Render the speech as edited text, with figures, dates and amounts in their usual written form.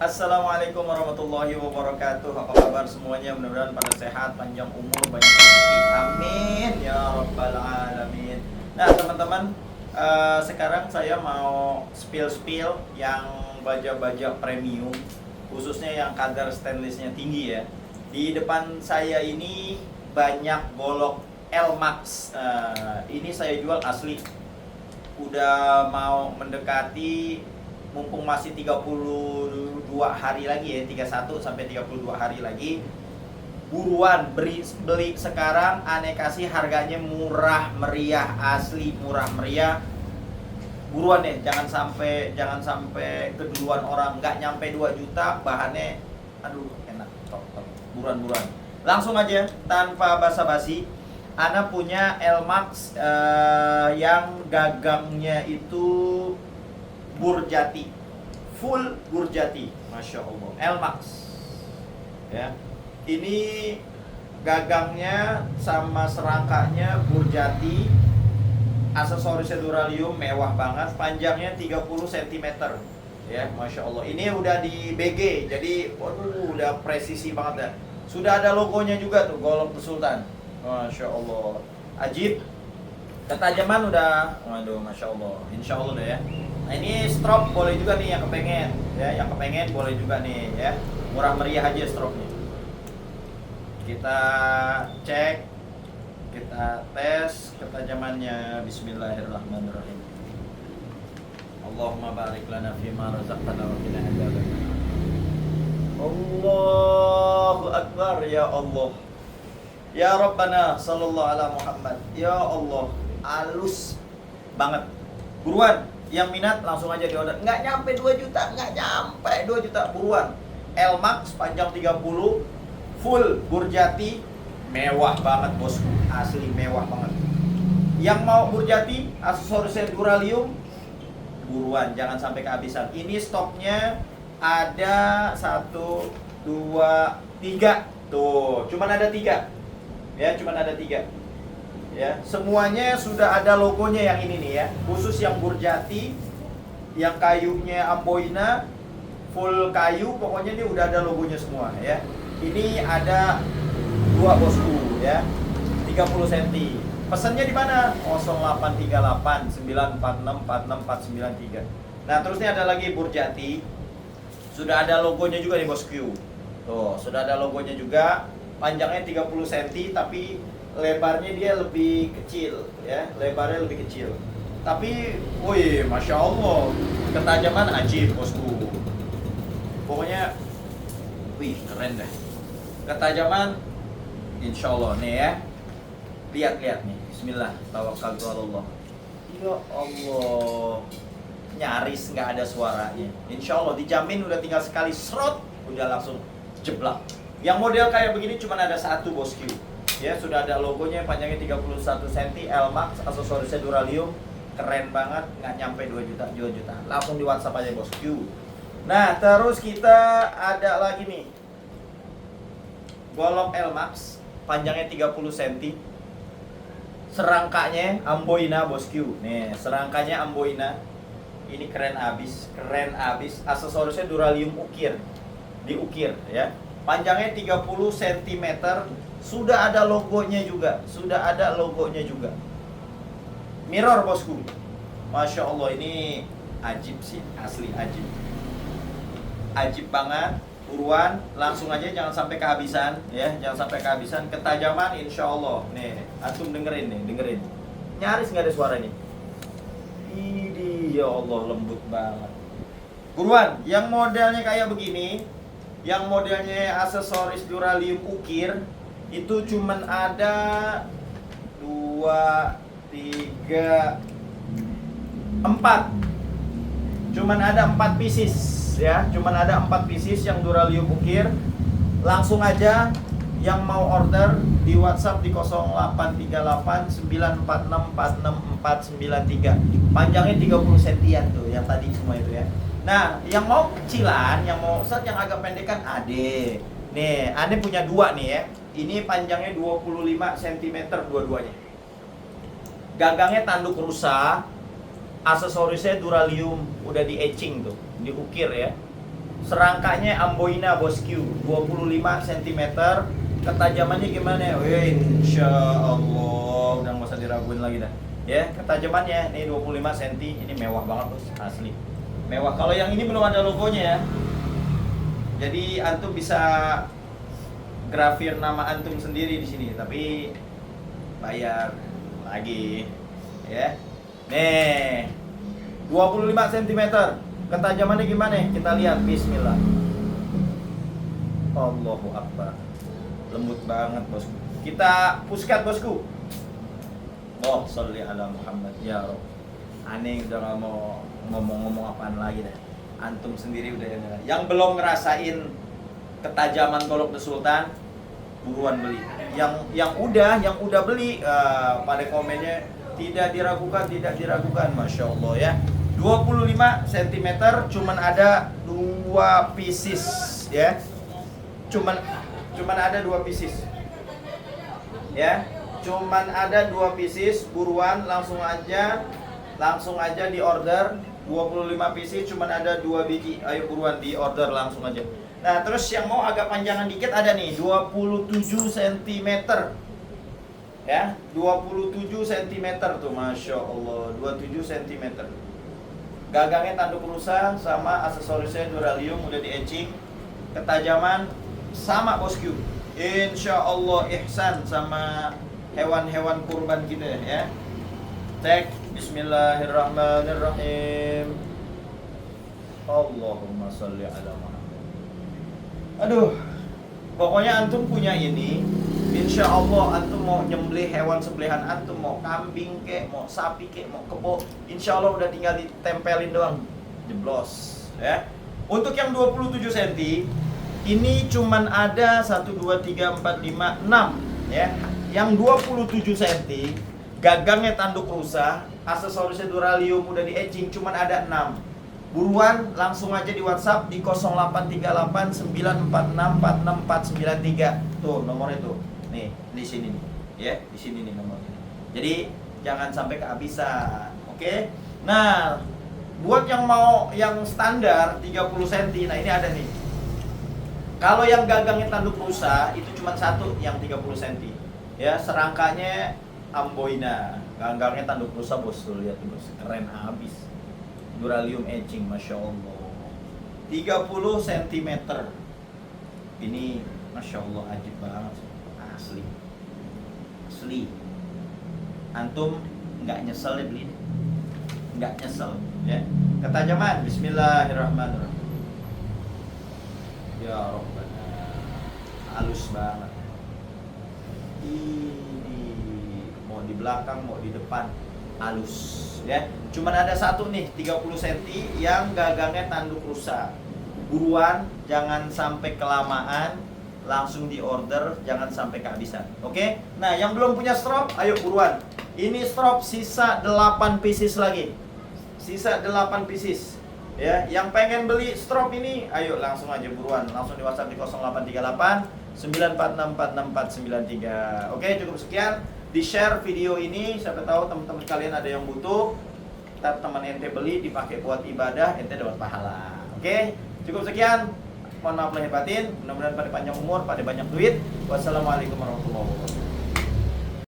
Assalamualaikum warahmatullahi wabarakatuh. Apa kabar semuanya? Mudah-mudahan pada sehat, panjang umur, banyak rezeki. Amin ya rabbal alamin. Nah teman-teman, sekarang saya mau spill yang baja-baja premium, khususnya yang kadar stainlessnya tinggi ya. Di depan saya ini banyak golok L-Max. Ini saya jual asli. Udah mau mendekati, mumpung masih 32 hari lagi ya, 31 sampai 32 hari lagi. Buruan beli sekarang, aneh kasih harganya murah meriah, asli murah meriah. Buruan deh, jangan sampai keduluan orang, nggak nyampe 2 juta, bahannya aduh enak, top. Buruan. Langsung aja tanpa basa-basi. Ana punya L-Max yang gagangnya itu Burjati, full Burjati, masya Allah, L-Max ya. Ini gagangnya sama serangkanya Burjati, aksesorisnya duralium, mewah banget, panjangnya 30 cm ya, masya Allah. Ini udah di BG, jadi waduh, udah presisi banget ya. Sudah ada logonya juga tuh, golok Sultan, masya Allah, ajib. Ketajaman udah, waduh, masya Allah, insya Allah deh ya. Nah ini strop boleh juga nih yang kepengen ya, yang kepengen boleh juga nih ya, murah meriah aja stropnya. Kita cek, kita tes ketajamannya. Bismillahirrahmanirrahim. Allahumma barik lana fima razaqtana wa qina adzabannar. Allahu akbar, ya Allah. Ya Rabbana sallallahu ala Muhammad. Ya Allah, halus banget. Buruan, yang minat langsung aja di order. Nggak nyampe 2 juta, buruan. L-Max panjang 30, full Burjati, mewah banget bosku, asli mewah banget. Yang mau Burjati, aksesorisnya duralium, buruan, jangan sampai kehabisan. Ini stoknya ada 1, 2, 3. Tuh, cuman ada 3. Ya, cuman ada 3. Ya, semuanya sudah ada logonya yang ini nih ya. Khusus yang Burjati, yang kayunya Amboina, full kayu, pokoknya ini udah ada logonya semua ya. Ini ada 2 bosku ya, 30 cm. Pesannya di mana? 0838 946 46493. Nah, terusnya ada lagi Burjati. Sudah ada logonya juga nih bosku. Tuh, sudah ada logonya juga. Panjangnya 30 cm tapi lebarnya dia lebih kecil ya, lebarnya lebih kecil. Tapi, wih, masya Allah, ketajaman ajib bosku. Pokoknya, wih, keren deh. Ketajaman, insya Allah nih ya. Lihat nih, Bismillah, tawakkaltu Allah. Ya Allah, nyaris nggak ada suaranya. Insya Allah dijamin, udah tinggal sekali serot, udah langsung jeblak. Yang model kayak begini cuma ada 1 bosku. Ya, sudah ada logonya, panjangnya 31 cm, L-Max, aksesorisnya duralium, keren banget, nggak nyampe 2 juta. Langsung di WhatsApp aja bosku. Nah, terus kita ada lagi nih, golok L-Max, panjangnya 30 cm, serangkanya Amboina bosku. Nih, serangkanya Amboina. Ini keren abis, aksesorisnya duralium ukir, diukir ya. Panjangnya 30 cm, sudah ada logonya juga, Mirror bosku. Masya Allah, ini ajib sih, asli ajib. Ajib banget, buruan, langsung aja, jangan sampai kehabisan ya, ketajaman insya Allah. Nih, antum dengerin. Nyaris nggak ada suara nih. Ini ya Allah, lembut banget. Buruan, yang modelnya kayak begini, yang modelnya aksesoris duralium ukir, itu cuman ada 2, 3, 4. Cuman ada 4 pieces ya, yang duralium ukir. Langsung aja yang mau order di WhatsApp di 0838 946 46493. Panjangnya 30 cm tuh, yang tadi semua itu ya. Nah, yang mau kecilan, yang mau set yang agak pendekan, ade. Nih, ane punya 2 nih ya. Ini panjangnya 25 cm dua-duanya. Gagangnya tanduk rusa, aksesorisnya duralium, udah di etching tuh, diukir ya. Serangkanya Amboina bosku, 25 cm. Ketajamannya gimana? Insya Allah udah nggak usah diraguin lagi dah. Ya, ketajamannya ini 25 cm. Ini mewah banget bos, asli. Mewah. Kalau yang ini belum ada logonya ya. Jadi antum bisa grafir nama antum sendiri di sini, tapi bayar lagi. Ya. Nih. 25 cm. Ketajamannya gimana? Kita lihat, bismillah. Allahu Akbar. Lembut banget bosku. Kita puskat bosku. Oh, sholli ala Muhammad ya Rabb. Aneh udah gak mau ngomong-ngomong apaan lagi dah. Antum sendiri udah yang belum ngerasain ketajaman golok The Sultan, buruan beli. Yang udah beli pada komennya tidak diragukan, masya Allah ya. 25 cm, cuman ada 2 pieces ya. Cuman ada 2 pieces. Ya. Cuman ada 2 pieces, buruan langsung aja di order. 25 pieces cuman ada 2 biji. Ayo buruan di order langsung aja. Nah, terus yang mau agak panjangan dikit ada nih 27 cm. Ya, 27 cm tuh, masya Allah, 27 cm. Gagangnya tanduk rusa sama aksesorisnya duralium udah di etching. Ketajaman sama bosku. Insya Allah ihsan sama hewan-hewan kurban kita ya. Tek bismillahirrahmanirrahim. Allahumma sholli ala Muhammad. Aduh, pokoknya antum punya ini, insya Allah antum mau nyembelih hewan sembelihan antum, mau kambing kek, mau sapi kek, mau kebo, insya Allah udah tinggal ditempelin doang, jeblos ya. Untuk yang 27 cm ini cuman ada 1, 2, 3, 4, 5, 6 ya. Yang 27 cm gagangnya tanduk rusa, aksesorisnya duralium udah di etching, cuman ada 6. Buruan langsung aja di WhatsApp di 083894646493. Tuh nomornya tuh. Nih, di sini nih. Ya, di sini nih nomornya. Jadi jangan sampai kehabisan. Oke? Nah, buat yang mau yang standar 30 cm, nah ini ada nih. Kalau yang gagangnya tanduk rusa itu cuma satu yang 30 cm. Ya, serangkanya Amboina. Gagangnya tanduk rusa bos, tuh lihat tuh bos. Keren habis. Duralium etching, masya Allah. 30 cm. Ini masya Allah ajib banget, asli. Antum nggak nyesel ya beli ini, nggak nyesel ya. Ketajaman, bismillahirrahmanirrahim. Ya Rabbana, halus banget. Ini mau di belakang mau di depan halus ya. Cuman ada satu nih 30 cm yang gagangnya tanduk rusa. Buruan, jangan sampai kelamaan, langsung di order, jangan sampai kehabisan. Oke? Nah, yang belum punya strop, ayo buruan. Ini strop sisa 8 pieces lagi. Sisa 8 pieces. Ya, yang pengen beli strop ini, ayo langsung aja buruan, langsung di WhatsApp di 0838 946469493. Oke, cukup sekian. Di-share video ini, siapa tahu teman-teman kalian ada yang butuh. Ntar teman ente beli, dipakai buat ibadah, ente dapat pahala. Oke, cukup sekian. Mohon maaf lahir batin. Mudah-mudahan pada panjang umur, pada banyak duit. Wassalamualaikum warahmatullahi wabarakatuh.